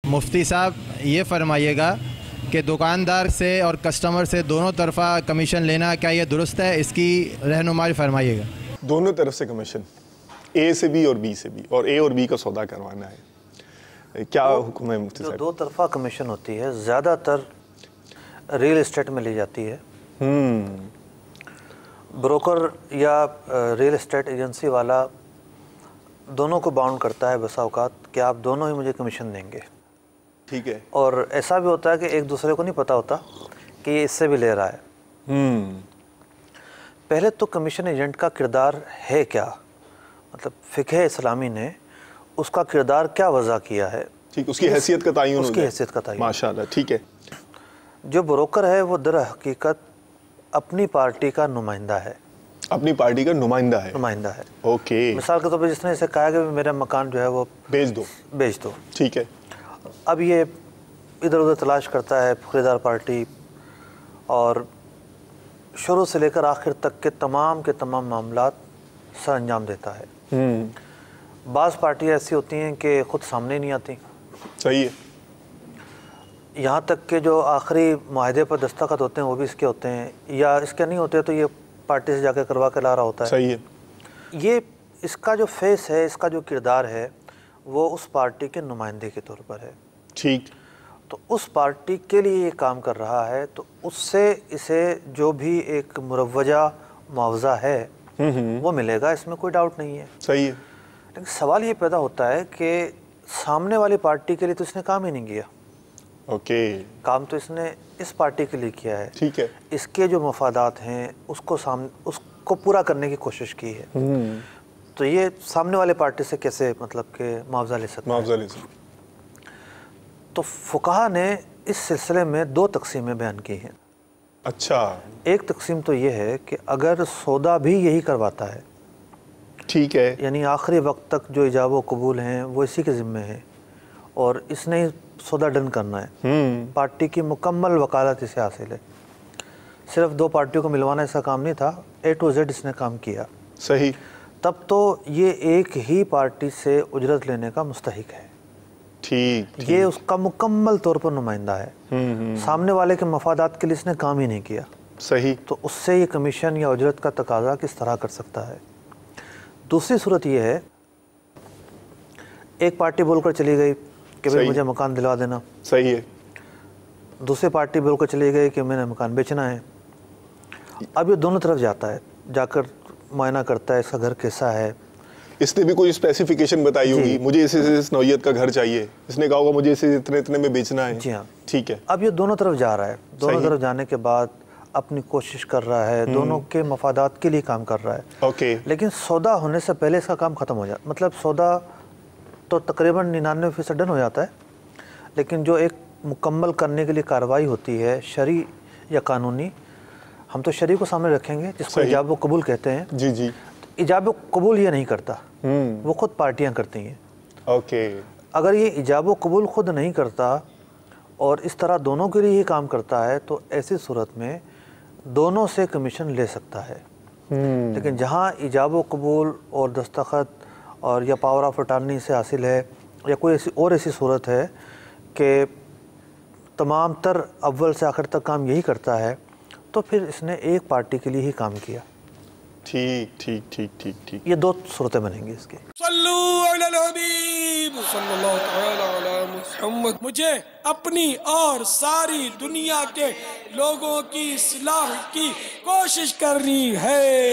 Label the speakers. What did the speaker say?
Speaker 1: مفتی صاحب یہ فرمائیے گا کہ دکاندار سے اور کسٹمر سے دونوں طرفہ کمیشن لینا کیا یہ درست ہے؟ اس کی رہنمائی فرمائیے گا۔
Speaker 2: دونوں طرف سے کمیشن، اے سے بھی اور بی سے بھی، اور اے اور بی کا سودا کروانا ہے، کیا حکم ہے مفتی
Speaker 3: جو
Speaker 2: صاحب؟
Speaker 3: دو طرفہ کمیشن ہوتی ہے زیادہ تر ریل اسٹیٹ میں لی جاتی ہے۔ بروکر یا ریل اسٹیٹ ایجنسی والا دونوں کو باؤنڈ کرتا ہے بسا اوقات کہ آپ دونوں ہی مجھے کمیشن دیں گے،
Speaker 2: ٹھیک ہے،
Speaker 3: اور ایسا بھی ہوتا ہے کہ ایک دوسرے کو نہیں پتہ ہوتا کہ یہ اس سے بھی لے رہا ہے۔ پہلے تو کمیشن ایجنٹ کا کردار ہے کیا، مطلب فقہ اسلامی نے اس کا کردار کیا وضع کیا ہے،
Speaker 2: ٹھیک، اس کی حیثیت کا تعین،
Speaker 3: اس کی حیثیت کا تعین۔
Speaker 2: ماشاءاللہ، ٹھیک ہے۔
Speaker 3: جو بروکر ہے وہ در حقیقت اپنی پارٹی کا نمائندہ ہے،
Speaker 2: اپنی پارٹی کا نمائندہ ہے،
Speaker 3: نمائندہ ہے۔
Speaker 2: اوکے،
Speaker 3: مثال کے طور پہ جس نے اسے کہا کہ میرا مکان جو ہے وہ
Speaker 2: بیچ دو،
Speaker 3: بیچ دو،
Speaker 2: ٹھیک ہے،
Speaker 3: اب یہ ادھر ادھر تلاش کرتا ہے خریدار پارٹی، اور شروع سے لے کر آخر تک کے تمام معاملات سر انجام دیتا ہے۔ بعض پارٹیاں ایسی ہوتی ہیں کہ خود سامنے نہیں آتی،
Speaker 2: صحیح ہے،
Speaker 3: یہاں تک کہ جو آخری معاہدے پر دستخط ہوتے ہیں وہ بھی اس کے ہوتے ہیں، یا اس کے نہیں ہوتے تو یہ پارٹی سے جا کے کروا کے لا رہا ہوتا ہے۔
Speaker 2: صحیح ہے،
Speaker 3: یہ اس کا جو فیس ہے، اس کا جو کردار ہے، وہ اس پارٹی کے نمائندے کے طور پر ہے،
Speaker 2: ٹھیک،
Speaker 3: تو اس پارٹی کے لیے یہ کام کر رہا ہے، تو اس سے اسے جو بھی ایک مروجہ معاوضہ ہے وہ ملے گا، اس میں کوئی ڈاؤٹ نہیں ہے۔
Speaker 2: صحیح ہے،
Speaker 3: لیکن سوال یہ پیدا ہوتا ہے کہ سامنے والی پارٹی کے لیے تو اس نے کام ہی نہیں کیا،
Speaker 2: اوکے،
Speaker 3: کام تو اس نے اس پارٹی کے لیے کیا ہے،
Speaker 2: ٹھیک ہے،
Speaker 3: اس کے جو مفادات ہیں اس کو پورا کرنے کی کوشش کی ہے، تو یہ سامنے والے پارٹی سے کیسے مطلب کہ معاوضہ لے سکتا ہے؟
Speaker 2: معاوضہ لے سکتے،
Speaker 3: تو فقہا نے اس سلسلے میں دو تقسیمیں بیان کی ہیں۔
Speaker 2: اچھا،
Speaker 3: ایک تقسیم تو یہ ہے کہ اگر سودا بھی یہی کرواتا ہے،
Speaker 2: ٹھیک ہے،
Speaker 3: یعنی آخری وقت تک جو ایجاب و قبول ہیں وہ اسی کے ذمے ہیں، اور اس نے سودا ڈن کرنا ہے، پارٹی کی مکمل وکالت اسے حاصل ہے، صرف دو پارٹیوں کو ملوانا اس کا کام نہیں تھا، اے ٹو زیڈ اس نے کام کیا،
Speaker 2: صحیح،
Speaker 3: تب تو یہ ایک ہی پارٹی سے اجرت لینے کا مستحق ہے،
Speaker 2: ٹھیک،
Speaker 3: یہ اس کا مکمل طور پر نمائندہ ہے، سامنے والے کے مفادات کے لیے اس نے کام ہی نہیں کیا،
Speaker 2: صحیح،
Speaker 3: تو اس سے یہ کمیشن یا اجرت کا تقاضا کس طرح کر سکتا ہے؟ دوسری صورت یہ ہے، ایک پارٹی بول کر چلی گئی کہ بھئی مجھے مکان دلوا دینا،
Speaker 2: صحیح ہے،
Speaker 3: دوسری پارٹی بول کر چلی گئی کہ میں نے مکان بیچنا ہے، اب یہ دونوں طرف جاتا ہے، جا کر معائنہ کرتا ہے اس کا گھر کیسا ہے،
Speaker 2: اس نے بھی کوئی اسپیسیفیکیشن بتائی ہوگی، مجھے اس نوعیت کا گھر چاہیے، اس نے کہا ہوگا مجھے اسے اتنے میں بیچنا ہے،
Speaker 3: جی ہاں،
Speaker 2: ٹھیک ہے،
Speaker 3: اب یہ دونوں طرف جا رہا ہے، دونوں طرف جانے کے بعد اپنی کوشش کر رہا ہے، دونوں کے مفادات کے لیے کام کر رہا ہے،
Speaker 2: اوکے،
Speaker 3: لیکن سودا ہونے سے پہلے اس کا کام ختم ہو جاتا، مطلب سودا تو تقریباً 99% ڈن ہو جاتا ہے، لیکن جو ایک مکمل کرنے کے لیے کارروائی ہوتی ہے شرعی یا قانونی، ہم تو شرعی کو سامنے رکھیں گے جس کو ایجاب و قبول کہتے ہیں،
Speaker 2: جی جی،
Speaker 3: ایجاب و قبول یہ نہیں کرتا، وہ خود پارٹیاں کرتی ہیں،
Speaker 2: اوکے،
Speaker 3: اگر یہ ایجاب و قبول خود نہیں کرتا اور اس طرح دونوں کے لیے ہی کام کرتا ہے تو ایسی صورت میں دونوں سے کمیشن لے سکتا ہے، لیکن جہاں ایجاب و قبول اور دستخط اور یا پاور آف اٹارنی سے حاصل ہے یا کوئی ایسی صورت ہے کہ تمام تر اول سے آخر تک کام یہی کرتا ہے، تو پھر اس نے ایک پارٹی کے لیے ہی کام کیا،
Speaker 2: ٹھیک ٹھیک ٹھیک ٹھیک ٹھیک،
Speaker 3: یہ دو صورتیں بنیں گی اس کی۔
Speaker 4: صلو علی الحبیب صلی اللہ تعالی علی محمد۔ مجھے اپنی اور ساری دنیا کے لوگوں کی اصلاح کی کوشش کرنی ہے۔